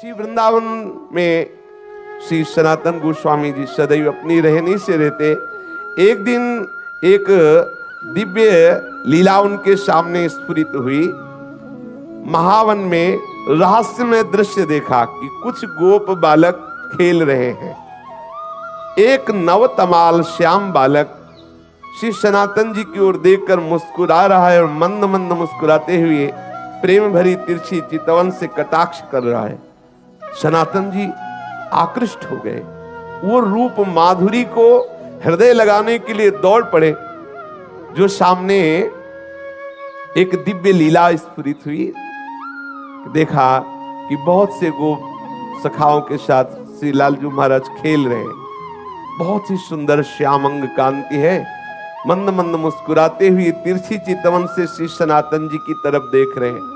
श्री वृंदावन में श्री सनातन गोस्वामी जी सदैव अपनी रहनी से रहते। एक दिन एक दिव्य लीला उनके सामने स्फुरित हुई। महावन में रहस्यमय दृश्य देखा कि कुछ गोप बालक खेल रहे हैं। एक नवतमाल श्याम बालक श्री सनातन जी की ओर देखकर मुस्कुरा रहा है और मंद मंद मुस्कुराते हुए प्रेम भरी तिरछी चितवन से कटाक्ष कर रहा है। सनातन जी आकृष्ट हो गए। वो रूप माधुरी को हृदय लगाने के लिए दौड़ पड़े। जो सामने एक दिव्य लीला स्फुरित हुई, देखा कि बहुत से गोप सखाओं के साथ श्री लालजू महाराज खेल रहे हैं। बहुत ही सुंदर श्यामंग कांति है। मंद मंद मुस्कुराते हुए तिरछी चितवन से श्री सनातन जी की तरफ देख रहे हैं।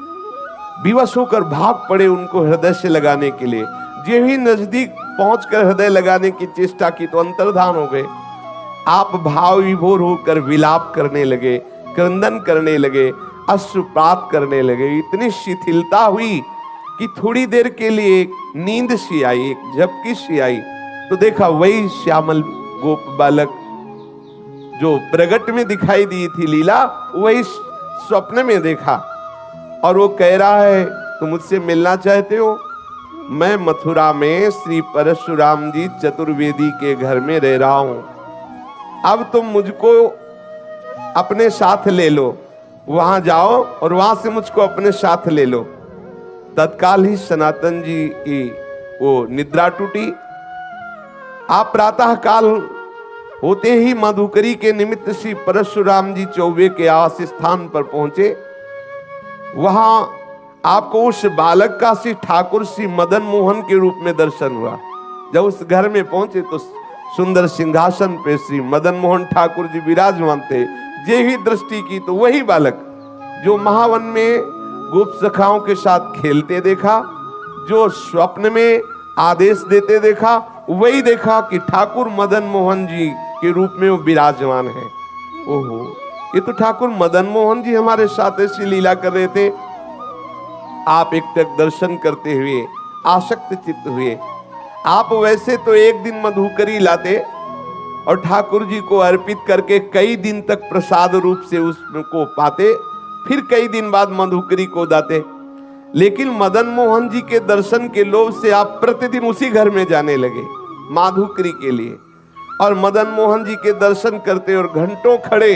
विवश होकर भाग पड़े उनको हृदय से लगाने के लिए। जो ही नजदीक पहुंचकर हृदय लगाने की चेष्टा की तो अंतर्धान हो गए। आप भाव विभोर होकर विलाप करने लगे, क्रंदन करने लगे, अश्रुपात करने लगे। इतनी शिथिलता हुई कि थोड़ी देर के लिए नींद सी आई, एक झपकी सी आई। तो देखा वही श्यामल गोप बालक जो प्रगट में दिखाई दी थी लीला, वही स्वप्न में देखा। और वो कह रहा है, तुम मुझसे मिलना चाहते हो? मैं मथुरा में श्री परशुराम जी चतुर्वेदी के घर में रह रहा हूं। अब तुम मुझको अपने साथ ले लो। वहां जाओ और वहां से मुझको अपने साथ ले लो। तत्काल ही सनातन जी की वो निद्रा टूटी। आप प्रातः काल होते ही मधुकरी के निमित्त श्री परशुराम जी चौबे के आवास स्थान पर पहुंचे। वहां आपको उस बालक का श्री ठाकुर श्री मदन मोहन के रूप में दर्शन हुआ। जब उस घर में पहुंचे तो सुंदर सिंहासन पे श्री मदन मोहन ठाकुर जी विराजमान थे। जे ही दृष्टि की तो वही बालक जो महावन में गोप सखाओं के साथ खेलते देखा, जो स्वप्न में आदेश देते देखा, वही देखा कि ठाकुर मदन मोहन जी के रूप में वो विराजमान है। ओहो, ये तो ठाकुर मदन मोहन जी हमारे साथ ऐसी लीला कर रहे थे। आप एक टक दर्शन करते हुए आसक्त चित्त हुए। आप वैसे तो एक दिन मधुकरी लाते और ठाकुर जी को अर्पित करके कई दिन तक प्रसाद रूप से उसको पाते, फिर कई दिन बाद मधुकरी को दाते। लेकिन मदन मोहन जी के दर्शन के लोभ से आप प्रतिदिन उसी घर में जाने लगे माधुकरी के लिए। और मदन मोहन जी के दर्शन करते और घंटों खड़े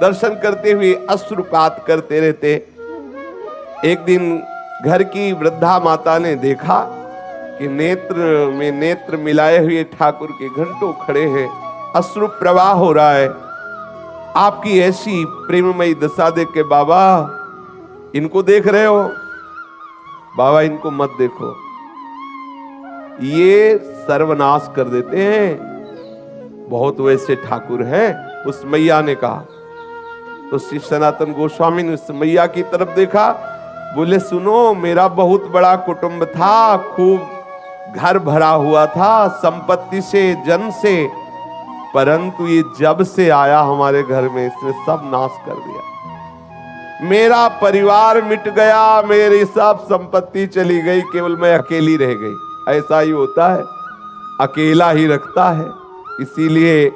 दर्शन करते हुए अश्रुपात करते रहते। एक दिन घर की वृद्धा माता ने देखा कि नेत्र में नेत्र मिलाए हुए ठाकुर के घंटों खड़े हैं, अश्रु प्रवाह हो रहा है। आपकी ऐसी प्रेममयी दशा देख के, बाबा इनको देख रहे हो? बाबा इनको मत देखो, ये सर्वनाश कर देते हैं। बहुत वैसे ठाकुर हैं। उस मैया ने कहा। तो श्री सनातन गोस्वामी ने उस मैया की तरफ देखा, बोले सुनो, मेरा बहुत बड़ा कुटुंब था, खूब घर भरा हुआ था संपत्ति से, जन से, परंतु ये जब से आया हमारे घर में इसने सब नाश कर दिया। मेरा परिवार मिट गया, मेरी सब संपत्ति चली गई, केवल मैं अकेली रह गई। ऐसा ही होता है, अकेला ही रखता है। इसीलिए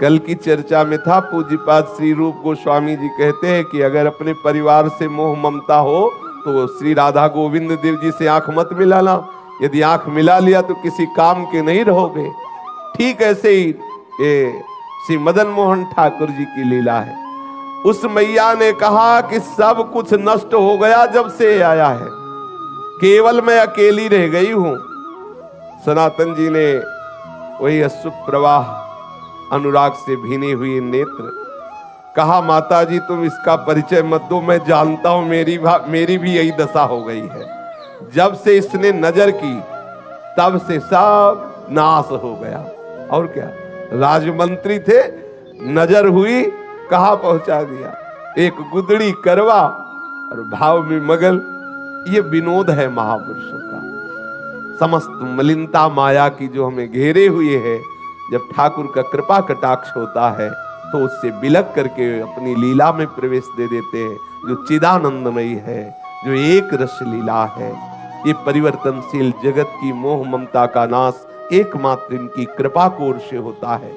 कल की चर्चा में था, पूज्यपाद श्री रूप गोस्वामी जी कहते हैं कि अगर अपने परिवार से मोह ममता हो तो श्री राधा गोविंद देव जी से आंख मत मिलाना। यदि आंख मिला लिया तो किसी काम के नहीं रहोगे। ठीक ऐसे ही ये श्री मदन मोहन ठाकुर जी की लीला है। उस मैया ने कहा कि सब कुछ नष्ट हो गया जब से आया है, केवल मैं अकेली रह गई हूं। सनातन जी ने वही अश्रु प्रवाह, अनुराग से भीने हुए नेत्र, कहा माता जी तुम इसका परिचय मत दो, मैं जानता हूं मेरी भी यही दशा हो गई है। जब से इसने नजर की तब से सब नाश हो गया। और क्या, राजमंत्री थे, नजर हुई कहां पहुंचा दिया। एक गुदड़ी करवा और भाव में मगल। ये विनोद है महापुरुषों का। समस्त मलिनता माया की जो हमें घेरे हुए है, जब ठाकुर का कृपा कटाक्ष होता है तो उससे बिलक करके अपनी लीला में प्रवेश दे देते हैं, जो चिदानंदमयी है, जो एक रस लीला है। ये परिवर्तनशील जगत की मोह ममता का नाश एकमात्र इनकी कृपा की ओर से होता है।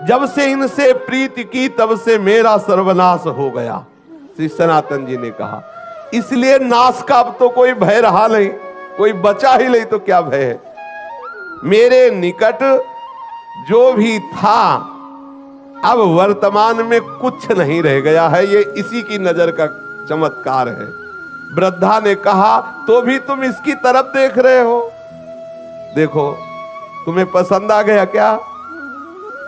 जब से इनसे प्रीति की तब से मेरा सर्वनाश हो गया, श्री सनातन जी ने कहा। इसलिए नाश का अब तो कोई भय रहा नहीं, कोई बचा ही नहीं तो क्या भय है। मेरे निकट जो भी था अब वर्तमान में कुछ नहीं रह गया है, ये इसी की नजर का चमत्कार है। वृद्धा ने कहा तो भी तुम इसकी तरफ देख रहे हो, देखो तुम्हें पसंद आ गया क्या?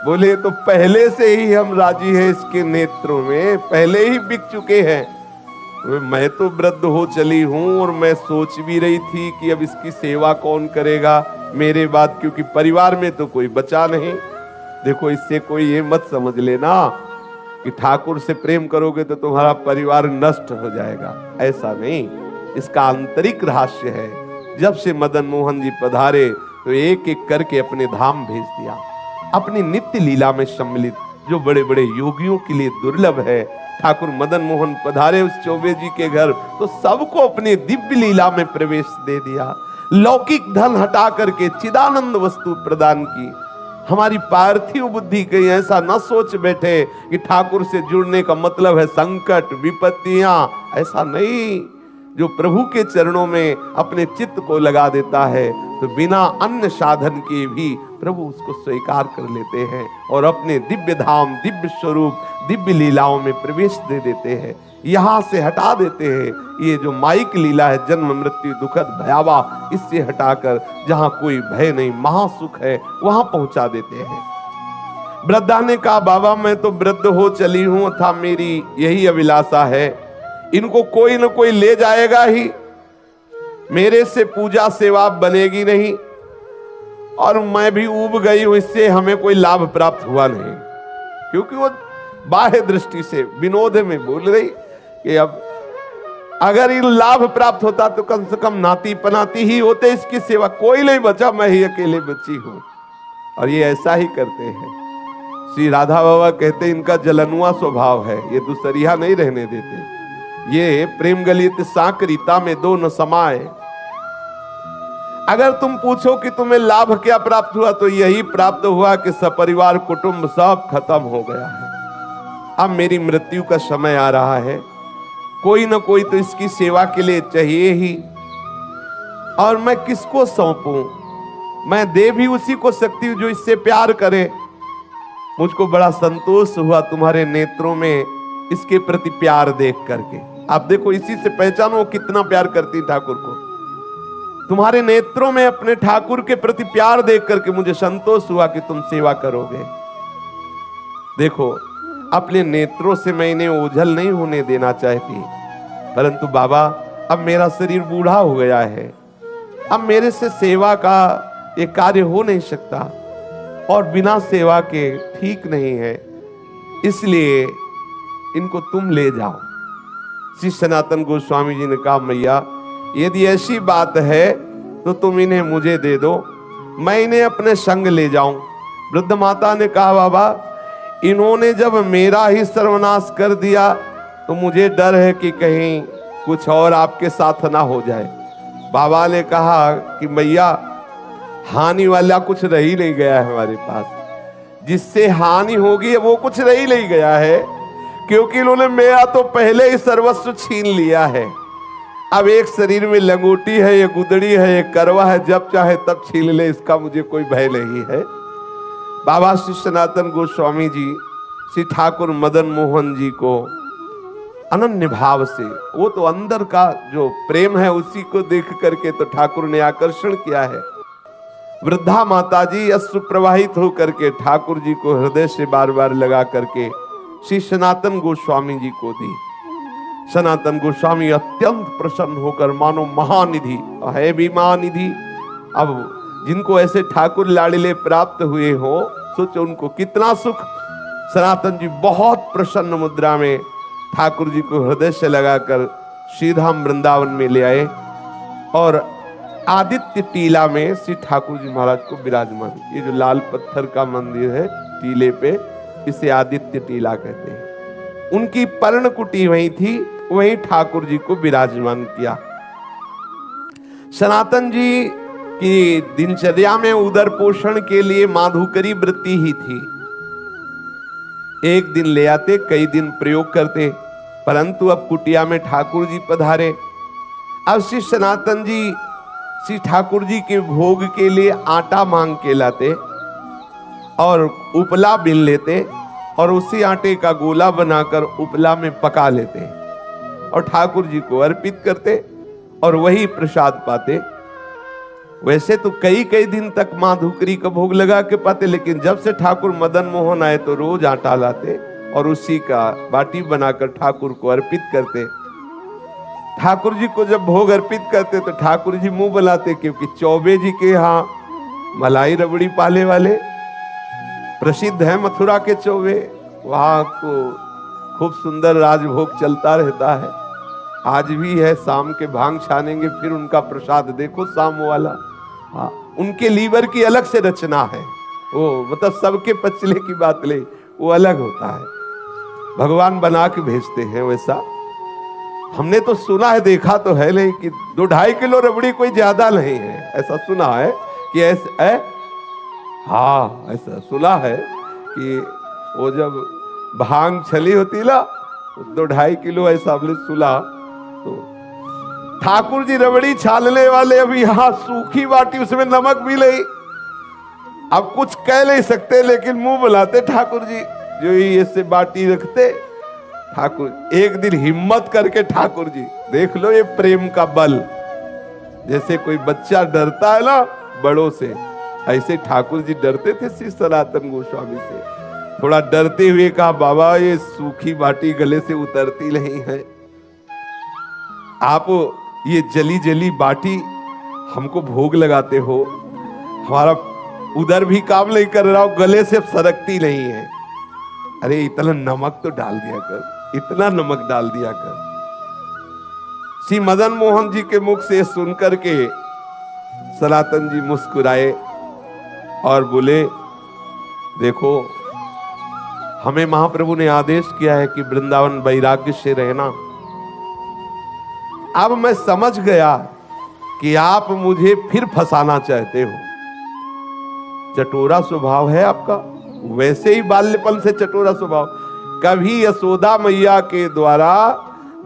बोले तो पहले से ही हम राजी हैं, इसके नेत्रों में पहले ही बिक चुके हैं। मैं तो वृद्ध हो चली हूं और मैं सोच भी रही थी कि अब इसकी सेवा कौन करेगा मेरे बाद, क्योंकि परिवार में तो कोई बचा नहीं। देखो इससे कोई ये मत समझ लेना कि ठाकुर से प्रेम करोगे तो तुम्हारा परिवार नष्ट हो जाएगा, ऐसा नहीं। इसका आंतरिक रहस्य है। जब से मदन मोहन जी पधारे तो एक एक करके अपने धाम भेज दिया। अपनी नित्य लीला में सम्मिलित जो बड़े बड़े योगियों के लिए दुर्लभ है, ठाकुर मदन मोहन पधारे उस चौबे जी के घर तो सबको अपने दिव्य लीला में प्रवेश दे दिया। लौकिक धन हटा करके चिदानंद वस्तु प्रदान की। हमारी पार्थिव बुद्धि कहीं ऐसा न सोच बैठे कि ठाकुर से जुड़ने का मतलब है संकट विपत्तियां, ऐसा नहीं। जो प्रभु के चरणों में अपने चित्त को लगा देता है तो बिना अन्य साधन के भी प्रभु उसको स्वीकार कर लेते हैं और अपने दिव्य धाम, दिव्य स्वरूप, दिव्य लीलाओं में प्रवेश दे देते हैं। यहां से हटा देते हैं ये जो माइक लीला है, जन्म मृत्यु दुखद भयावह, इससे हटाकर जहां कोई भय नहीं, महासुख है, वहां पहुंचा देते हैं। वृद्धा ने कहा बाबा मैं तो वृद्ध हो चली हूं, था मेरी यही अभिलाषा है, इनको कोई न कोई ले जाएगा ही, मेरे से पूजा सेवा बनेगी नहीं और मैं भी ऊब गई हूं, इससे हमें कोई लाभ प्राप्त हुआ नहीं। क्योंकि वो बाह्य दृष्टि से विनोद में बोल रही कि अब अगर ये लाभ प्राप्त होता तो कम से कम नाती पनाती ही होते, इसकी सेवा कोई नहीं बचा, मैं ही अकेले बची हूं। और ये ऐसा ही करते हैं। श्री राधा बाबा कहते इनका जलनुआ स्वभाव है, ये दूसरिया नहीं रहने देते। ये प्रेम गलित साकरीता में दो न समाए। अगर तुम पूछो कि तुम्हें लाभ क्या प्राप्त हुआ तो यही प्राप्त हुआ कि सपरिवार कुटुंब सब खत्म हो गया है। अब मेरी मृत्यु का समय आ रहा है, कोई न कोई तो इसकी सेवा के लिए चाहिए ही, और मैं किसको सौंपूं? मैं दे भी उसी को सकती हूं जो इससे प्यार करे। मुझको बड़ा संतोष हुआ तुम्हारे नेत्रों में इसके प्रति प्यार देख करके। आप देखो इसी से पहचानो कितना प्यार करती ठाकुर को। तुम्हारे नेत्रों में अपने ठाकुर के प्रति प्यार देख करके मुझे संतोष हुआ कि तुम सेवा करोगे। देखो अपने नेत्रों से मैं इन्हें ओझल नहीं होने देना चाहती, परंतु बाबा अब मेरा शरीर बूढ़ा हो गया है, अब मेरे से सेवा का ये कार्य हो नहीं सकता और बिना सेवा के ठीक नहीं है, इसलिए इनको तुम ले जाओ। श्री सनातन गोस्वामी जी ने कहा मैया यदि ऐसी बात है तो तुम इन्हें मुझे दे दो, मैं इन्हें अपने संग ले जाऊं। वृद्ध माता ने कहा बाबा इन्होंने जब मेरा ही सर्वनाश कर दिया तो मुझे डर है कि कहीं कुछ और आपके साथ ना हो जाए। बाबा ने कहा कि मैया हानि वाला कुछ रह ही नहीं गया है हमारे पास, जिससे हानि होगी वो कुछ रह ही नहीं गया है, क्योंकि इन्होंने मेरा तो पहले ही सर्वस्व छीन लिया है। अब एक शरीर में लंगोटी है, ये गुदड़ी है, ये करवा है, जब चाहे तब छीन ले, इसका मुझे कोई भय नहीं है। बाबा श्री सनातन गोस्वामी जी श्री ठाकुर मदन मोहन जी को अनन्य भाव से, वो तो अंदर का जो प्रेम है उसी को देख करके तो ठाकुर ने आकर्षण किया है। वृद्धा माता जी अश्रु प्रवाहित होकर के ठाकुर जी को हृदय से बार बार लगा करके श्री सनातन गोस्वामी जी को दी। सनातन गोस्वामी अत्यंत प्रसन्न होकर मानो महानिधि है भी महानिधि, अब जिनको ऐसे ठाकुर लाड़िले प्राप्त हुए हो सोचो उनको कितना सुख। सनातन जी बहुत प्रसन्न मुद्रा में ठाकुर जी को हृदय से लगाकर श्रीधाम वृंदावन में ले आए और आदित्य टीला में श्री ठाकुर जी महाराज को विराजमान, ये जो लाल पत्थर का मंदिर है टीले पे, इसे आदित्य टीला कहते हैं। उनकी पर्णकुटी वहीं थी, वहीं ठाकुर जी को विराजमान किया। सनातन जी की दिनचर्या में उदर पोषण के लिए माधुकरी वृत्ति ही थी। एक दिन ले आते, कई दिन प्रयोग करते, परंतु अब कुटिया में ठाकुर जी पधारे। अब श्री सनातन जी श्री ठाकुर जी के भोग के लिए आटा मांग के लाते और उपला बिन लेते और उसी आटे का गोला बनाकर उपला में पका लेते और ठाकुर जी को अर्पित करते और वही प्रसाद पाते। वैसे तो कई कई दिन तक माधुकरी का भोग लगा के पाते, लेकिन जब से ठाकुर मदन मोहन आए तो रोज आटा लाते और उसी का बाटी बनाकर ठाकुर को अर्पित करते। ठाकुर जी को जब भोग अर्पित करते तो ठाकुर जी मुंह बनाते, क्योंकि चौबे जी के यहाँ मलाई रबड़ी पाले वाले प्रसिद्ध है, मथुरा के चौबे, वहां को खूब सुंदर राजभोग चलता रहता है। आज भी है, शाम के भांग छानेंगे फिर उनका प्रसाद देखो शाम वाला। हाँ, उनके लीवर की अलग से रचना है, वो मतलब सबके पचले की बात ले, वो अलग होता है, भगवान बना के भेजते हैं वैसा। हमने तो सुना है, देखा तो है नहीं कि 2-2.5 किलो रबड़ी कोई ज्यादा नहीं है, ऐसा सुना है कि ऐसा हाँ ऐसा सुना है कि वो जब भांग छली होती ना 2-2.5 किलो ऐसा हमने सुना। तो ठाकुर जी रबड़ी छालने वाले, अभी यहाँ सूखी बाटी, उसमें नमक भी नहीं, अब कुछ कह नहीं सकते लेकिन मुंह बुलाते ठाकुर जी, जो ही ऐसे बाटी रखते ठाकुर। एक दिन हिम्मत करके ठाकुर जी, देख लो ये प्रेम का बल, जैसे कोई बच्चा डरता है ना बड़ों से, ऐसे ठाकुर जी डरते थे श्री सनातन गोस्वामी से। थोड़ा डरते हुए कहा, बाबा ये सूखी बाटी गले से उतरती नहीं है, आप ये जली जली बाटी हमको भोग लगाते हो, हमारा उधर भी काम नहीं कर रहा हो, गले से सरकती नहीं है। अरे इतना नमक तो डाल दिया कर, इतना नमक डाल दिया कर। श्री मदन मोहन जी के मुख से सुनकर के सनातन जी मुस्कुराए और बोले, देखो हमें महाप्रभु ने आदेश किया है कि वृंदावन वैराग्य से रहना। अब मैं समझ गया कि आप मुझे फिर फंसाना चाहते हो, चटोरा स्वभाव है आपका, वैसे ही बाल्यपन से चटोरा स्वभाव। कभी यशोदा मैया के द्वारा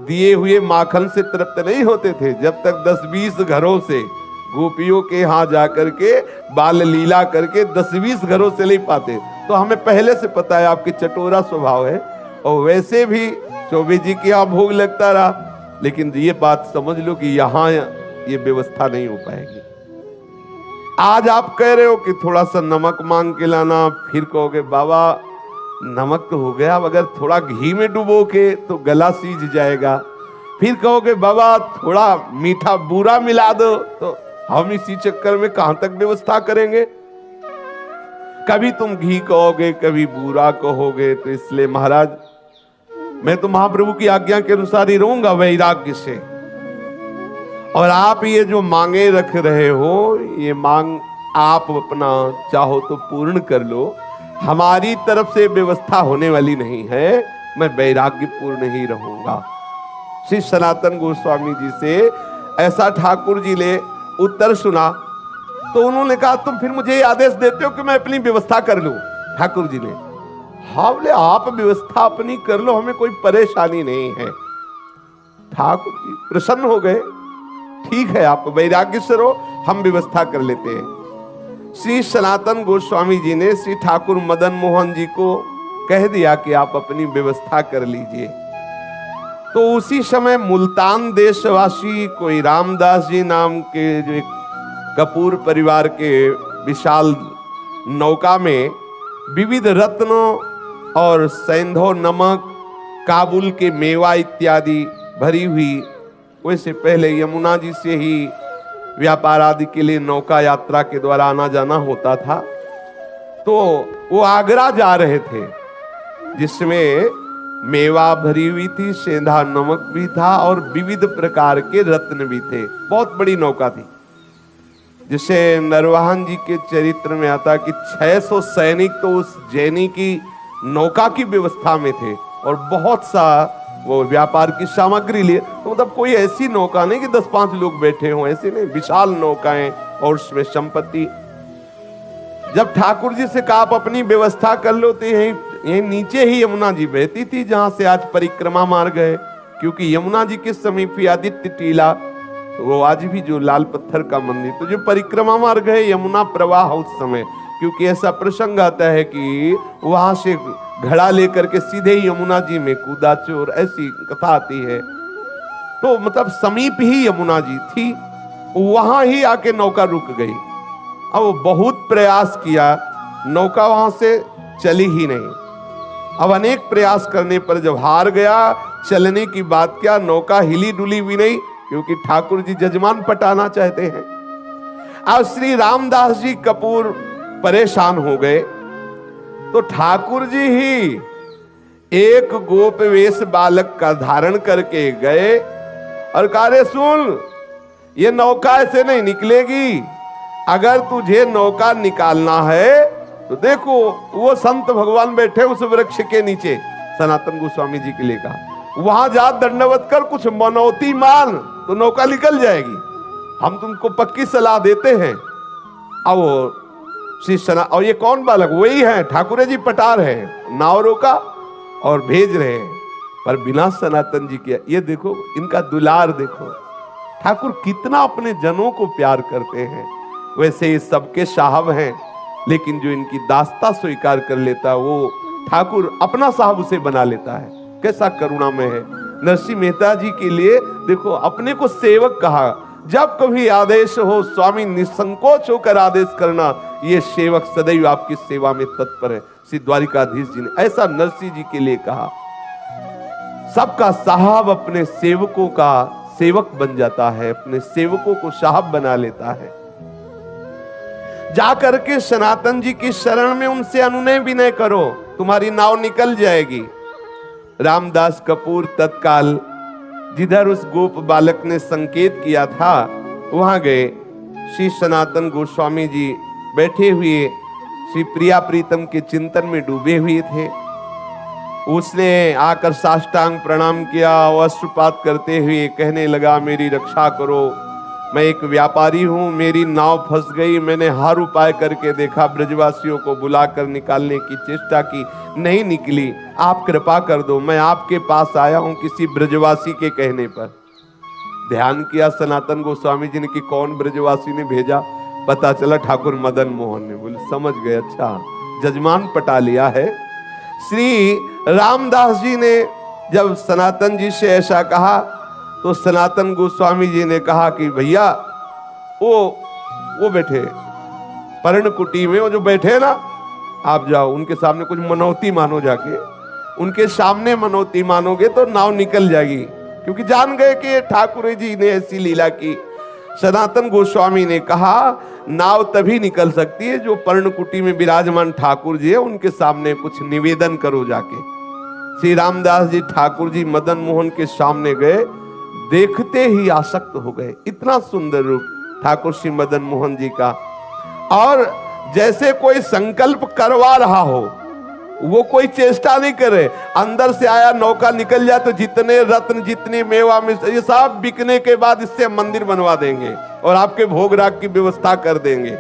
दिए हुए माखन से तृप्त नहीं होते थे, जब तक 10-20 घरों से गोपियों के यहाँ जाकर के बाल लीला करके 10-20 घरों से नहीं पाते। तो हमें पहले से पता है आपकी चटोरा स्वभाव है, और वैसे भी चौबे जी के यहाँ भोग लगता रहा। लेकिन ये बात समझ लो कि यहाँ ये व्यवस्था नहीं हो पाएगी। आज आप कह रहे हो कि थोड़ा सा नमक मांग के लाना, फिर कहोगे बाबा नमक तो हो गया, अगर थोड़ा घी में डुबो के तो गला सीज जाएगा, फिर कहोगे बाबा थोड़ा मीठा बूरा मिला दो, तो हम इसी चक्कर में कहां तक व्यवस्था करेंगे। कभी तुम घी कहोगे, कभी बूरा कहोगे, तो इसलिए महाराज मैं तो महाप्रभु की आज्ञा के अनुसार ही रहूंगा वैराग्य से। और आप ये जो मांगे रख रहे हो, ये मांग आप अपना चाहो तो पूर्ण कर लो, हमारी तरफ से व्यवस्था होने वाली नहीं है, मैं वैराग्य पूर्ण ही रहूंगा। श्री सनातन गोस्वामी जी से ऐसा ठाकुर जी ने उत्तर सुना, तो उन्होंने कहा तुम फिर मुझे आदेश देते हो कि मैं अपनी व्यवस्था कर लूं। ठाकुर जी ने हाँ बोले, आप व्यवस्था अपनी कर लो, हमें कोई परेशानी नहीं है। ठाकुर जी प्रसन्न हो गए, ठीक है आप वैराग्य से रहो, हम व्यवस्था कर लेते हैं। श्री सनातन गोस्वामी जी ने श्री ठाकुर मदन मोहन जी को कह दिया कि आप अपनी व्यवस्था कर लीजिए। तो उसी समय मुल्तान देशवासी कोई रामदास जी नाम के जो एक कपूर परिवार के विशाल नौका में विविध रत्नों और सैंधव नमक, काबुल के मेवा इत्यादि भरी हुई, वैसे पहले यमुना जी से ही व्यापार आदि के लिए नौका यात्रा के द्वारा आना जाना होता था। तो वो आगरा जा रहे थे, जिसमें मेवा भरी हुई थी, सेंधा नमक भी था और विविध प्रकार के रत्न भी थे। बहुत बड़ी नौका थी, जिसे नरवाहन जी के चरित्र में आता कि 600 सैनिक तो उस जैनी की नौका की व्यवस्था में थे और बहुत सा वो व्यापार की सामग्री लिए। तो मतलब कोई ऐसी नौका नहीं कि 10-5 लोग बैठे हों, ऐसे नहीं, विशाल नौकाएं और उसमें संपत्ति। जब ठाकुर जी से कहा आप अपनी व्यवस्था कर लो, तो यही नीचे ही यमुना जी बहती थी जहां से आज परिक्रमा मार्ग है। क्योंकि यमुना जी के समीप ही आदित्य टीला, वो आज भी जो लाल पत्थर का मंदिर, तो जो परिक्रमा मार्ग है यमुना प्रवाह उस समय, क्योंकि ऐसा प्रसंग आता है कि वहां से घड़ा लेकर के सीधे यमुना जी में कूदा चोर, ऐसी कथा आती है। तो मतलब समीप ही यमुना जी थी, वहां ही आके नौका रुक गई। अब बहुत प्रयास किया, नौका वहां से चली ही नहीं। अब अनेक प्रयास करने पर जब हार गया, चलने की बात क्या, नौका हिली डुली भी नहीं, क्योंकि ठाकुर जी जजमान पटाना चाहते हैं। अब श्री रामदास जी कपूर परेशान हो गए, तो ठाकुर जी ही एक गोप वेश बालक का धारण करके गए और कहा, रे सुन, ये नौका ऐसे नहीं निकलेगी, अगर तुझे नौका निकालना है तो देखो वो संत भगवान बैठे उस वृक्ष के नीचे, सनातन गोस्वामी जी के लिए कहा, वहां जा दंडवत कर, कुछ मनौती मान तो नौका निकल जाएगी, हम तुमको पक्की सलाह देते हैं। अब वो श्री सना, और ये कौन बालक, वही है ठाकुर जी पटा रहे हैं, नाव रोका और भेज रहे हैं, पर बिना सनातन जी के। ये देखो इनका दुलार देखो, ठाकुर कितना अपने जनों को प्यार करते हैं। वैसे ये सबके साहब हैं, लेकिन जो इनकी दास्ता स्वीकार कर लेता वो ठाकुर अपना साहब उसे बना लेता है। कैसा करुणामय है। नरसिंह मेहता जी के लिए देखो अपने को सेवक कहा। जब कभी आदेश हो स्वामी निसंकोच होकर आदेश करना, ये सेवक सदैव आपकी सेवा में तत्पर है। श्री द्वारिकाधीश जी ने ऐसा नरसिंह जी के लिए कहा। सबका साहब अपने सेवकों का सेवक बन जाता है, अपने सेवकों को साहब बना लेता है। जाकर के सनातन जी की शरण में उनसे अनुनय विनय करो, तुम्हारी नाव निकल जाएगी। रामदास कपूर तत्काल जिधर उस गोप बालक ने संकेत किया था वहां गए। श्री सनातन गोस्वामी जी बैठे हुए श्री प्रिया प्रीतम के चिंतन में डूबे हुए थे। उसने आकर साष्टांग प्रणाम किया, अश्रुपात करते हुए कहने लगा, मेरी रक्षा करो, मैं एक व्यापारी हूं, मेरी नाव फंस गई, मैंने हर उपाय करके देखा, ब्रजवासियों को बुलाकर निकालने की चेष्टा की, नहीं निकली, आप कृपा कर दो, मैं आपके पास आया हूं किसी ब्रजवासी के कहने पर। ध्यान किया सनातन गोस्वामी जी ने कि कौन ब्रजवासी ने भेजा, पता चला ठाकुर मदन मोहन ने। बोले समझ गए, अच्छा जजमान पटा लिया है। श्री रामदास जी ने जब सनातन जी से ऐसा कहा तो सनातन गोस्वामी जी ने कहा कि भैया वो बैठे पर्णकुटी में, वो जो बैठे ना, आप जाओ उनके सामने कुछ मनौती मानो, जाके उनके सामने मनौती मानोगे तो नाव निकल जाएगी। क्योंकि जान गए कि ठाकुर जी ने ऐसी लीला की। सनातन गोस्वामी ने कहा नाव तभी निकल सकती है जो पर्णकुटी में विराजमान ठाकुर जी है उनके सामने कुछ निवेदन करो जाके। श्री रामदास जी ठाकुर जी मदन मोहन के सामने गए, देखते ही आसक्त हो गए। इतना सुंदर रूप ठाकुर श्री मदन मोहन जी का, और जैसे कोई संकल्प करवा रहा हो, वो कोई चेष्टा नहीं करे। अंदर से आया नौका निकल जाए तो जितने रत्न जितनी मेवा में ये सब बिकने के बाद इससे मंदिर बनवा देंगे और आपके भोग राग की व्यवस्था कर देंगे।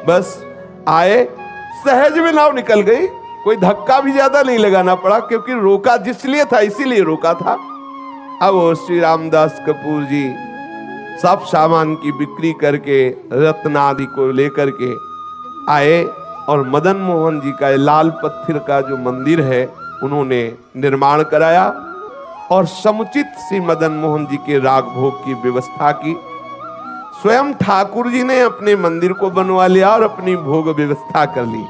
बस आए, सहज में नाव निकल गई, कोई धक्का भी ज्यादा नहीं लगाना पड़ा, क्योंकि रोका जिसलिए था इसीलिए रोका था। अब श्री रामदास कपूर जी सब सामान की बिक्री करके रत्न आदि को लेकर के आए और मदन मोहन जी का लाल पत्थर का जो मंदिर है उन्होंने निर्माण कराया और समुचित श्री मदन मोहन जी के राग भोग की व्यवस्था की। स्वयं ठाकुर जी ने अपने मंदिर को बनवा लिया और अपनी भोग व्यवस्था कर ली।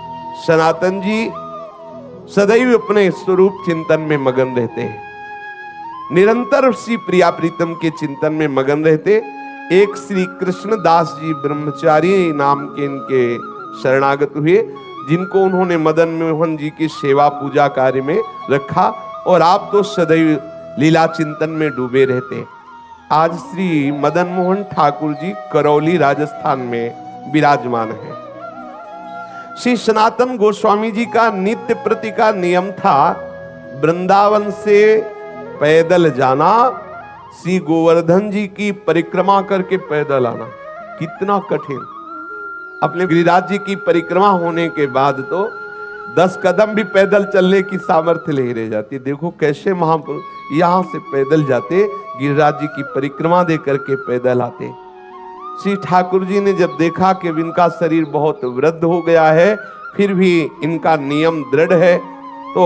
सनातन जी सदैव अपने स्वरूप चिंतन में मगन रहते हैं, निरंतर श्री प्रिया प्रीतम के चिंतन में मगन रहते। एक श्री कृष्ण दास जी ब्रह्मचारी नाम के इनके शरणागत हुए, जिनको उन्होंने मदन मोहन जी की सेवा पूजा कार्य में रखा, और आप तो सदैव लीला चिंतन में डूबे रहते। आज श्री मदन मोहन ठाकुर जी करौली राजस्थान में विराजमान है। श्री सनातन गोस्वामी जी का नित्य प्रति का नियम था, वृंदावन से पैदल जाना, श्री गोवर्धन जी की परिक्रमा करके पैदल आना कितना कठिन। अपने गिरिराज जी की परिक्रमा होने के बाद तो 10 कदम भी पैदल चलने की सामर्थ्य नहीं रह जाती। देखो कैसे महापुरुष यहां से पैदल जाते, गिरिराज जी की परिक्रमा दे करके पैदल आते। श्री ठाकुर जी ने जब देखा कि इनका शरीर बहुत वृद्ध हो गया है, फिर भी इनका नियम दृढ़ है, तो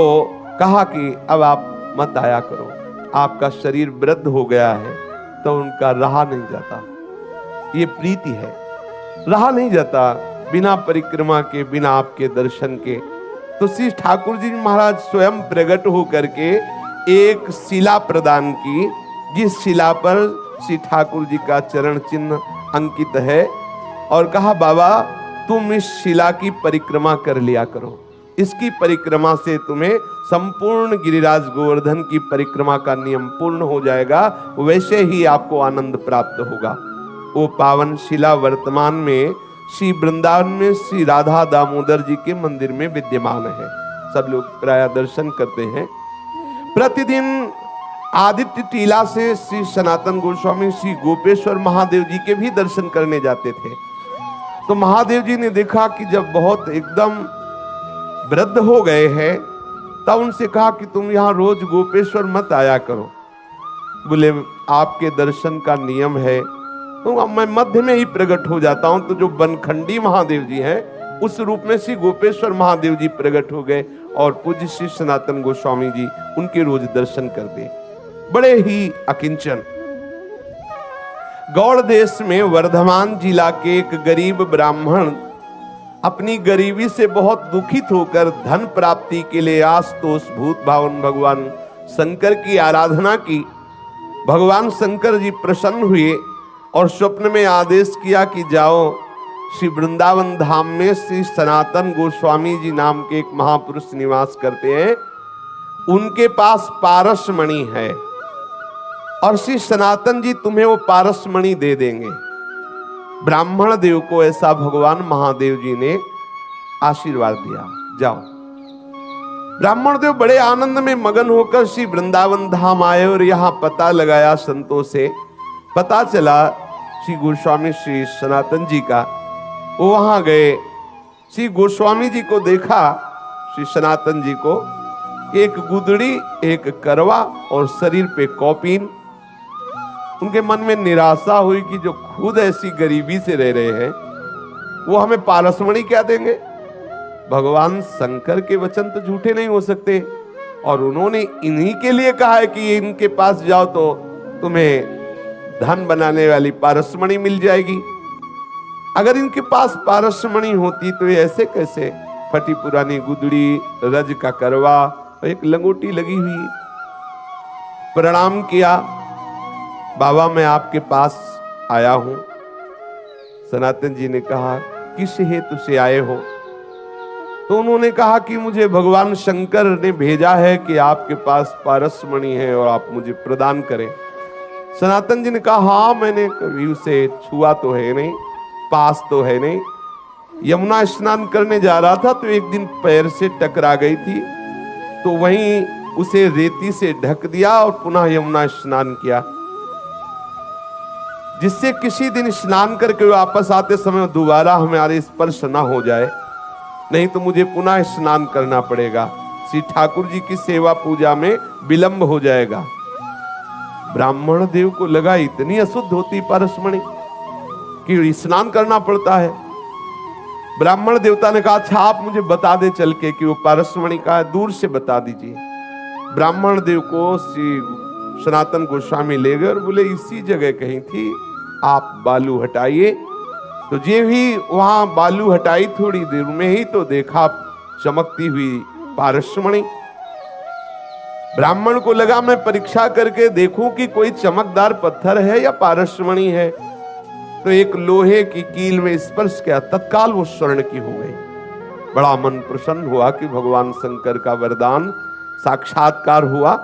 कहा कि अब आप मत आया करो, आपका शरीर वृद्ध हो गया है। तो उनका रहा नहीं जाता, ये प्रीति है, रहा नहीं जाता बिना परिक्रमा के, बिना आपके दर्शन के। तो श्री ठाकुर जी महाराज स्वयं प्रकट होकर के एक शिला प्रदान की, जिस शिला पर श्री ठाकुर जी का चरण चिन्ह अंकित है, और कहा बाबा तुम इस शिला की परिक्रमा कर लिया करो, इसकी परिक्रमा से तुम्हें संपूर्ण गिरिराज गोवर्धन की परिक्रमा का नियम पूर्ण हो जाएगा, वैसे ही आपको आनंद प्राप्त होगा। वो पावन शिला वर्तमान में श्री वृंदावन में श्री राधा दामोदर जी के मंदिर में विद्यमान है। सब लोग प्राय दर्शन करते हैं। प्रतिदिन आदित्य टीला से श्री सनातन गोस्वामी श्री गोपेश्वर महादेव जी के भी दर्शन करने जाते थे। तो महादेव जी ने देखा कि जब बहुत एकदम वृद्ध हो गए हैं, तब उनसे कहा कि तुम यहाँ रोज गोपेश्वर मत आया करो। बोले आपके दर्शन का नियम है, तो मैं मध्य में ही प्रकट हो जाता हूं। तो जो बनखंडी महादेव जी हैं, उस रूप में श्री गोपेश्वर महादेव जी प्रकट हो गए, और पूज्य श्री सनातन गोस्वामी जी उनके रोज दर्शन करते, बड़े ही अकिंचन। गौड़ देश में वर्धमान जिला के एक गरीब ब्राह्मण अपनी गरीबी से बहुत दुखित होकर धन प्राप्ति के लिए आशुतोष भूत भावन भगवान शंकर की आराधना की। भगवान शंकर जी प्रसन्न हुए और स्वप्न में आदेश किया कि जाओ श्री वृंदावन धाम में श्री सनातन गोस्वामी जी नाम के एक महापुरुष निवास करते हैं, उनके पास पारसमणि है, और श्री सनातन जी तुम्हें वो पारसमणि दे देंगे। ब्राह्मण देव को ऐसा भगवान महादेव जी ने आशीर्वाद दिया, जाओ। ब्राह्मण देव बड़े आनंद में मगन होकर श्री वृंदावन धाम आए, और यहां पता लगाया संतों से, पता चला श्री गोस्वामी श्री सनातन जी का। वो वहां गए, श्री गोस्वामी जी को देखा, श्री सनातन जी को, एक गुदड़ी, एक करवा और शरीर पे कौपीन। उनके मन में निराशा हुई कि जो खुद ऐसी गरीबी से रह रहे हैं, वो हमें पारसमणि क्या देंगे। भगवान शंकर के वचन तो झूठे नहीं हो सकते, और उन्होंने इन्हीं के लिए कहा है कि इनके पास जाओ तो तुम्हें धन बनाने वाली पारसमणि मिल जाएगी। अगर इनके पास पारसमणि होती तो ये ऐसे कैसे फटी पुरानी गुदड़ी, रज का करवा, एक लंगोटी लगी हुई। प्रणाम किया, बाबा मैं आपके पास आया हूं। सनातन जी ने कहा किस हेतु से आए हो। तो उन्होंने कहा कि मुझे भगवान शंकर ने भेजा है कि आपके पास पारसमणि है और आप मुझे प्रदान करें। सनातन जी ने कहा हाँ, मैंने कभी उसे छुआ तो है नहीं, पास तो है नहीं। यमुना स्नान करने जा रहा था तो एक दिन पैर से टकरा गई थी, तो वहीं उसे रेती से ढक दिया और पुनः यमुना स्नान किया, जिससे किसी दिन स्नान करके वापस आते समय दोबारा हमारे स्पर्श न हो जाए, नहीं तो मुझे पुनः स्नान करना पड़ेगा। श्री ठाकुर जी की सेवा पूजा में विलंब हो जाएगा। ब्राह्मण देव को लगा इतनी अशुद्ध होती पारसमणि कि स्नान करना पड़ता है। ब्राह्मण देवता ने कहा अच्छा आप मुझे बता दे चल के कि वो पारसमणि का है, दूर से बता दीजिए। ब्राह्मण देव को श्री सनातन गोस्वामी ले गए और बोले इसी जगह कहीं थी, आप बालू हटाइए। तो जे भी वहां बालू हटाई, थोड़ी देर में ही तो देखा चमकती हुई पारसमणि। ब्राह्मण को लगा मैं परीक्षा करके देखूं कि कोई चमकदार पत्थर है या पारसमणि है। तो एक लोहे की कील में स्पर्श किया, तत्काल वो स्वर्ण की हो गई। बड़ा मन प्रसन्न हुआ कि भगवान शंकर का वरदान साक्षात्कार हुआ।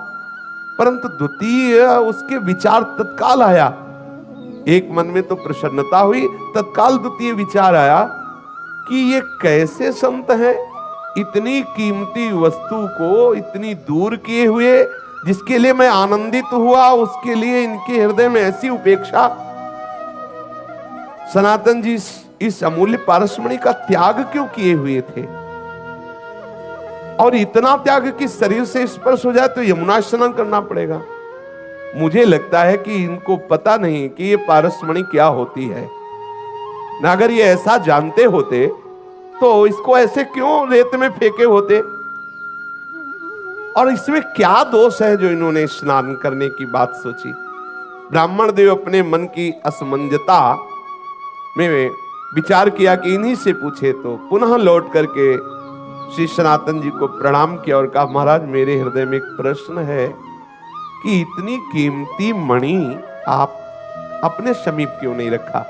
परंतु द्वितीय उसके विचार तत्काल आया, एक मन में तो प्रसन्नता हुई, तत्काल द्वितीय विचार आया कि ये कैसे संत हैं, इतनी कीमती वस्तु को इतनी दूर किए हुए जिसके लिए मैं आनंदित हुआ, उसके लिए इनके हृदय में ऐसी उपेक्षा। सनातन जी इस अमूल्य पारसमणि का त्याग क्यों किए हुए थे? और इतना त्याग कि शरीर से स्पर्श हो जाए तो यमुना स्नान करना पड़ेगा। मुझे लगता है कि इनको पता नहीं कि ये पारसमणि क्या होती है। ना अगर ये ऐसा जानते होते तो इसको ऐसे क्यों रेत में फेंके होते? और इसमें क्या दोष है जो इन्होंने स्नान करने की बात सोची? ब्राह्मण देव अपने मन की असमंजसता में विचार किया कि इन्हीं से पूछे, तो पुनः लौट करके श्री सनातन जी को प्रणाम किया और कहा, महाराज मेरे हृदय में एक प्रश्न है कि इतनी कीमती मणि आप अपने समीप क्यों नहीं रखा,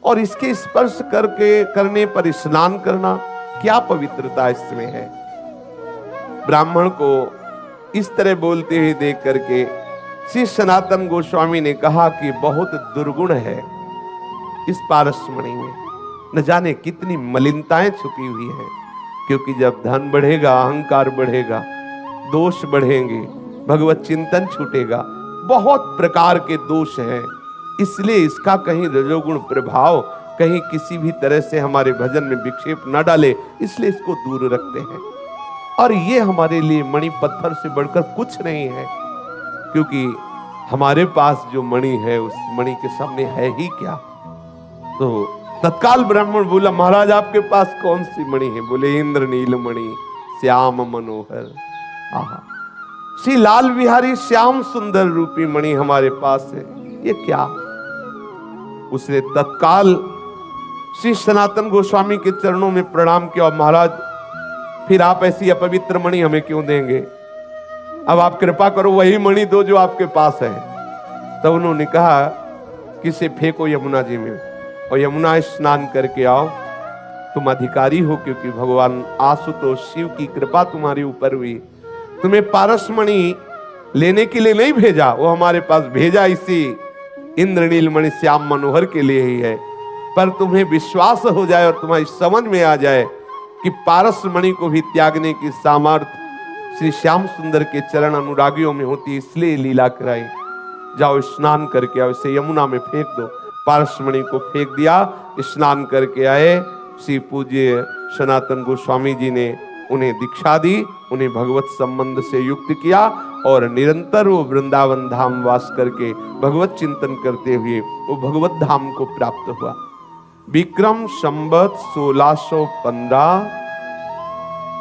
और इसके स्पर्श करने पर स्नान करना, क्या पवित्रता इसमें है? ब्राह्मण को इस तरह बोलते हुए देख करके श्री सनातन गोस्वामी ने कहा कि बहुत दुर्गुण है इस पारसमणि में, न जाने कितनी मलिनताएं छुपी हुई है। क्योंकि जब धन बढ़ेगा, अहंकार बढ़ेगा, दोष बढ़ेंगे, भगवत चिंतन छूटेगा, बहुत प्रकार के दोष हैं। इसलिए इसका कहीं रजोगुण प्रभाव कहीं किसी भी तरह से हमारे भजन में विक्षेप न डाले, इसलिए इसको दूर रखते हैं। और ये हमारे लिए मणि पत्थर से बढ़कर कुछ नहीं है, क्योंकि हमारे पास जो मणि है उस मणि के सामने है ही क्या। तो तत्काल ब्राह्मण बोला, महाराज आपके पास कौन सी मणि है? बोले, इंद्र नील मणि श्याम मनोहर। आहा, श्री लाल बिहारी श्याम सुंदर रूपी मणि हमारे पास है, ये क्या? उसने तत्काल श्री सनातन गोस्वामी के चरणों में प्रणाम किया, और महाराज फिर आप ऐसी अपवित्र मणि हमें क्यों देंगे? अब आप कृपा करो, वही मणि दो जो आपके पास है। तब उन्होंने कहा कि इसे फेंको यमुना जी में और यमुना स्नान करके आओ। तुम अधिकारी हो, क्योंकि भगवान आशुतोष शिव की कृपा तुम्हारे ऊपर हुई। तुम्हें पारसमणि लेने के लिए नहीं भेजा, वो हमारे पास भेजा इसी इंद्रनील मणि श्याम मनोहर के लिए ही है। पर तुम्हें विश्वास हो जाए और तुम्हारी समझ में आ जाए कि पारसमणि को भी त्यागने की सामर्थ्य श्री श्याम सुंदर के चरण अनुरागियों में होती, इसलिए लीला कराई। जाओ स्नान करके आओ, इसे यमुना में फेंक दो। पारसमणि को फेंक दिया, स्नान करके आए। श्री पूज्य सनातन गोस्वामी जी ने उन्हें दीक्षा दी, उन्हें भगवत संबंध से युक्त किया, और निरंतर वो वृंदावन धाम वास करके भगवत चिंतन करते हुए वो भगवत धाम को प्राप्त हुआ। विक्रम संवत 1615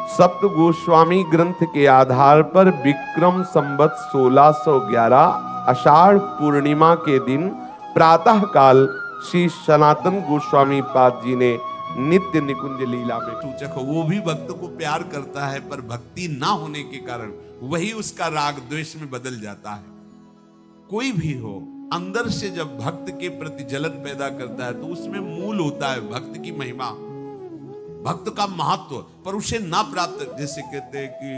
सप्त गोस्वामी ग्रंथ के आधार पर विक्रम संवत 1611 आषाढ़ पूर्णिमा के दिन प्रातः काल श्री सनातन गोस्वामी पाद जी ने नित्य निकुंज लीला में सूचक हो। वो भी भक्त को प्यार करता है, पर भक्ति ना होने के कारण वही उसका राग द्वेष में बदल जाता है। कोई भी हो, अंदर से जब भक्त के प्रति जलन पैदा करता है तो उसमें मूल होता है भक्त की महिमा, भक्त का महत्व, पर उसे ना प्राप्त, जैसे कहते हैं कि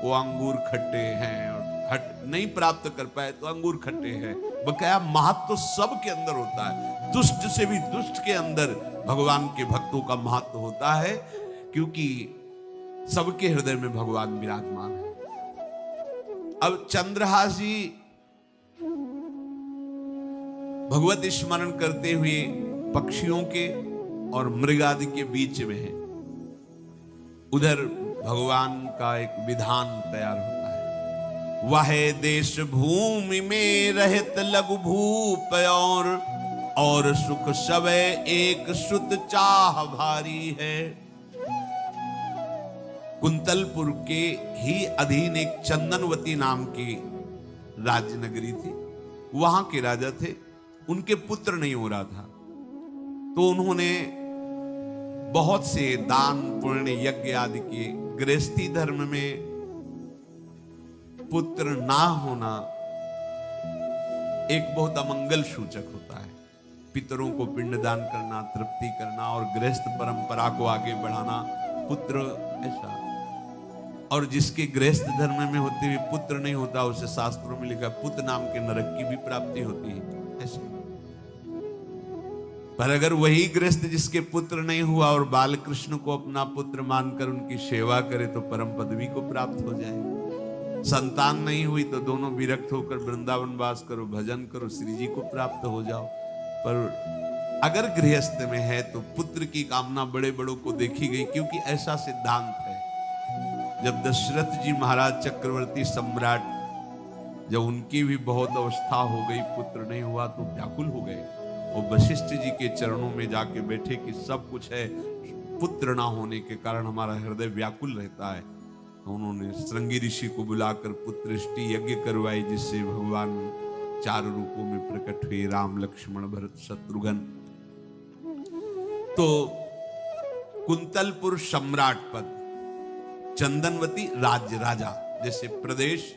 वो अंगूर खट्टे हैं और हट नहीं प्राप्त कर पाए तो अंगूर खट्टे हैं। बकाया महत्व सब के अंदर होता है। दुष्ट से भी दुष्ट के अंदर भगवान के भक्तों का महत्व होता है, क्योंकि सबके हृदय में भगवान विराजमान है। अब चंद्रहास जी भगवत स्मरण करते हुए पक्षियों के और मृग आदि के बीच में है। उधर भगवान का एक विधान तैयार होता है। वह देश भूमि में रहत लघु भूप और सुख सबे एक सुत चाह भारी है। कुंतलपुर के ही अधीन एक चंदनवती नाम की राज्य नगरी थी। वहां के राजा थे, उनके पुत्र नहीं हो रहा था, तो उन्होंने बहुत से दान पुण्य यज्ञ आदि किए। गृहस्थी धर्म में पुत्र ना होना एक बहुत अमंगल सूचक होता है। पितरों को पिंडदान करना, तृप्ति करना और गृहस्थ परंपरा को आगे बढ़ाना, पुत्र ऐसा। और जिसके गृहस्थ धर्म में होते हुए पुत्र नहीं होता, उसे शास्त्रों में लिखा पुत्र नाम के नरक की भी प्राप्ति होती है ऐसे। पर अगर वही गृहस्थ जिसके पुत्र नहीं हुआ और बाल कृष्ण को अपना पुत्र मानकर उनकी सेवा करे तो परम पदवी को प्राप्त हो जाए। संतान नहीं हुई तो दोनों विरक्त होकर वृंदावन वास करो, भजन करो, श्री जी को प्राप्त हो जाओ। पर अगर गृहस्थ में है तो पुत्र की कामना बड़े बड़ों को देखी गई, क्योंकि ऐसा सिद्धांत है। जब दशरथ जी महाराज चक्रवर्ती सम्राट, जब उनकी भी बहुत अवस्था हो गई, पुत्र नहीं हुआ तो व्याकुल हो गए। वो वशिष्ठ जी के चरणों में जाके बैठे कि सब कुछ है, पुत्र ना होने के कारण हमारा हृदय व्याकुल रहता है। तो उन्होंने श्रृंगी ऋषि को बुलाकर पुत्रष्टि यज्ञ करवाई, जिससे भगवान 4 रूपों में प्रकट हुए, राम, लक्ष्मण, भरत, शत्रुघ्न। तो कुंतलपुर सम्राट पद, चंदनवती राज्य राजा, जैसे प्रदेश,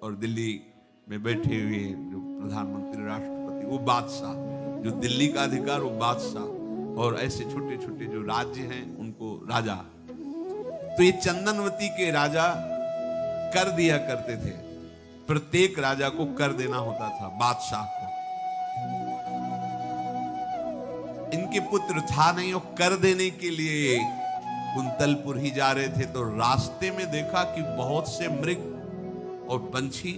और दिल्ली में बैठे हुए जो प्रधानमंत्री, राष्ट्रपति, वो बादशाह, जो दिल्ली का अधिकार वो बादशाह, और ऐसे छोटे छोटे जो राज्य हैं उनको राजा। तो ये चंदनवती के राजा कर दिया करते थे, प्रत्येक राजा को कर देना होता था, बादशाह को। इनके पुत्र था नहीं, और कर देने के लिए कुंतलपुर ही जा रहे थे, तो रास्ते में देखा कि बहुत से मृग और पंछी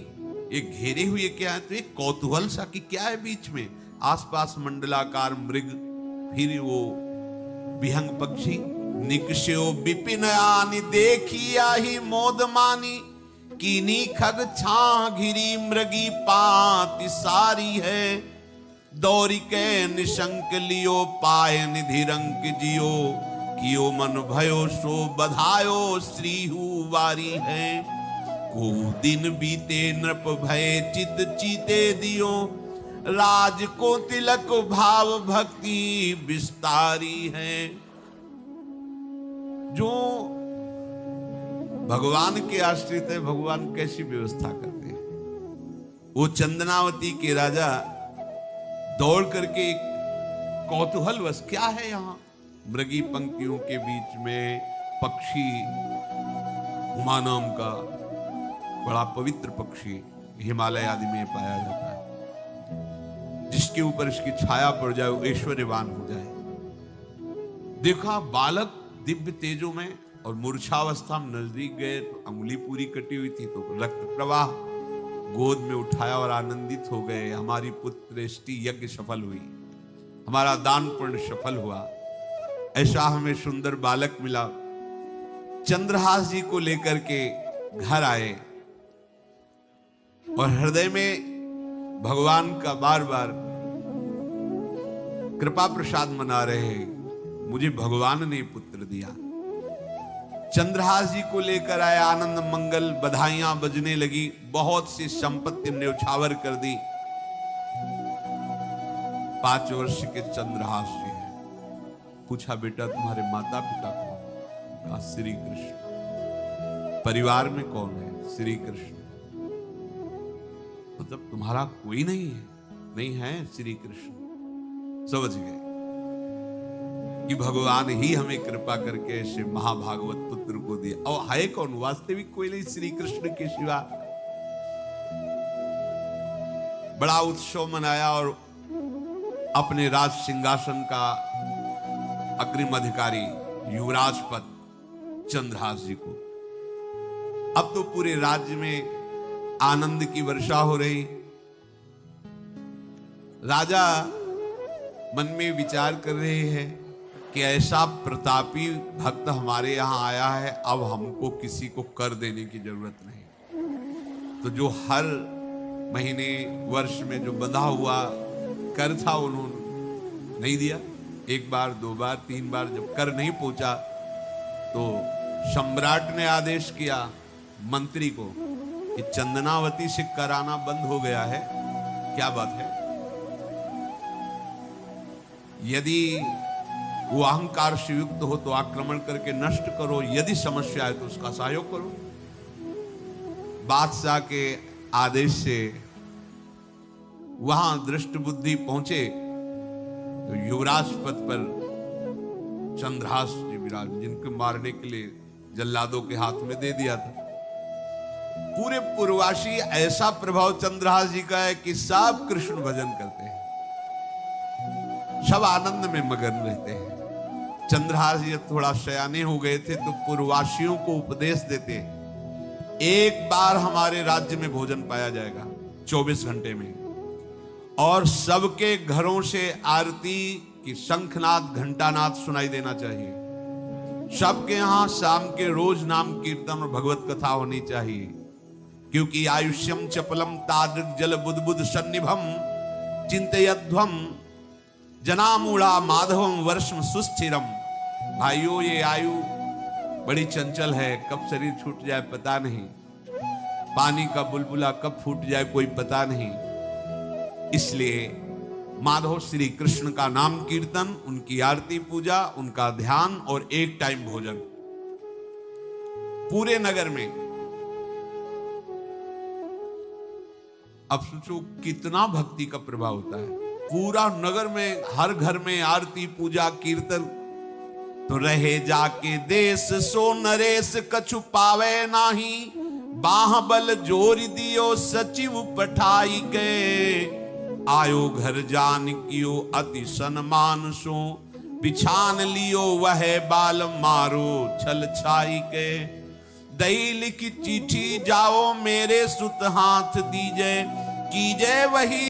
एक घेरे हुए क्या है, तो एक कौतूहल सा कि क्या है बीच में, आसपास मंडलाकार मृग, फिर वो विहंग पक्षी। निकष्यो विपिन आनि देखी आही मोद मानी, कीनी खग छां घिरी मृगी पाति सारी है। दौरी के निशंक लियो पाए निधि रंक जियो, कियो मन भयो सो बधायो श्रीहु वारी है। को दिन बीते नृप भय चित चीते दियो, राज को तिलक भाव भक्ति विस्तारी है। जो भगवान के आश्रित है, भगवान कैसी व्यवस्था करते हैं। वो चंदनावती के राजा दौड़ करके कौतूहल वश, क्या है यहां, मृगी पंक्तियों के बीच में पक्षी, हुमा नाम का बड़ा पवित्र पक्षी हिमालय आदि में पाया जाता है, जिसके ऊपर इसकी छाया पड़ जाए वो ऐश्वर्यवान हो जाए। देखा बालक दिव्य तेजों में, और मूर्छावस्था में नजदीक गए तो अंगुली पूरी कटी हुई थी, तो रक्त प्रवाह, गोद में उठाया और आनंदित हो गए। हमारी पुत्रेष्टि यज्ञ सफल हुई, हमारा दान पुण्य सफल हुआ, ऐसा हमें सुंदर बालक मिला। चंद्रहास जी को लेकर के घर आए, और हृदय में भगवान का बार बार कृपा प्रसाद मना रहे हैं, मुझे भगवान ने पुत्र दिया। चंद्रहास जी को लेकर आए, आनंद मंगल, बधाइयां बजने लगी, बहुत सी संपत्ति न्यौछावर कर दी। 5 वर्ष के चंद्रहास जी हैं। पूछा, बेटा तुम्हारे माता पिता कौन? कहा, श्री कृष्ण। परिवार में कौन है? श्री कृष्ण। मतलब तुम्हारा कोई नहीं है? नहीं है, श्री कृष्ण। समझ गए कि भगवान ही हमें कृपा करके ऐसे महाभागवत पुत्र को दिया। और है कौन? वास्तविक कोई नहीं, श्री कृष्ण के सिवा। बड़ा उत्सव मनाया, और अपने राज सिंहासन का अग्रिम अधिकारी युवराज पद चंद्रहास जी को। अब तो पूरे राज्य में आनंद की वर्षा हो रही। राजा मन में विचार कर रहे हैं कि ऐसा प्रतापी भक्त हमारे यहां आया है, अब हमको किसी को कर देने की जरूरत नहीं। तो जो हर महीने वर्ष में जो बंधा हुआ कर था, उन्होंने नहीं दिया। 1 बार 2 बार 3 बार जब कर नहीं पहुंचा, तो सम्राट ने आदेश किया मंत्री को कि चंदनावती से कराना बंद हो गया है। क्या बात है? यदि वो अहंकार से युक्त हो तो आक्रमण करके नष्ट करो, यदि समस्या है तो उसका सहयोग करो। बादशाह के आदेश से वहां दृष्ट बुद्धि पहुंचे तो युवराज पद पर चंद्रहास जी विराज, जिनको मारने के लिए जल्लादों के हाथ में दे दिया था। पूरे पूर्वासी ऐसा प्रभाव चंद्रहास जी का है कि सब कृष्ण भजन करते हैं, सब आनंद में मगन रहते हैं। चंद्रहास जी थोड़ा सयाने हो गए थे तो पूर्ववासियों को उपदेश देते हैं एक बार हमारे राज्य में भोजन पाया जाएगा 24 घंटे में, और सबके घरों से आरती की शंखनाद घंटानाद सुनाई देना चाहिए। सबके यहां शाम के रोज नाम कीर्तन और भगवत कथा होनी चाहिए, क्योंकि आयुष्यम चपलम तादृक जल बुदबुद सन्निभम चिंतयध्वम जनामूढ़ा माधवम वर्षम सुस्थिरम। भाइयों, ये आयु बड़ी चंचल है, कब शरीर छूट जाए पता नहीं, पानी का बुलबुला कब फूट जाए कोई पता नहीं। इसलिए माधव श्री कृष्ण का नाम कीर्तन, उनकी आरती पूजा, उनका ध्यान और एक टाइम भोजन पूरे नगर में। अब सोचो कितना भक्ति का प्रभाव होता है पूरा नगर में, हर घर में आरती पूजा कीर्तन। तो रहे जाके देश सो नरेश कछु पावे नाही, बाहबल जोर दियो सचिव पठाई के। आयो घर जान कियो अति सन्मान सो, बिछान लियो वह बाल मारो छल छाई के। दई लिखी चिट्ठी जाओ मेरे सुत हाथ दीजे, कीजे वही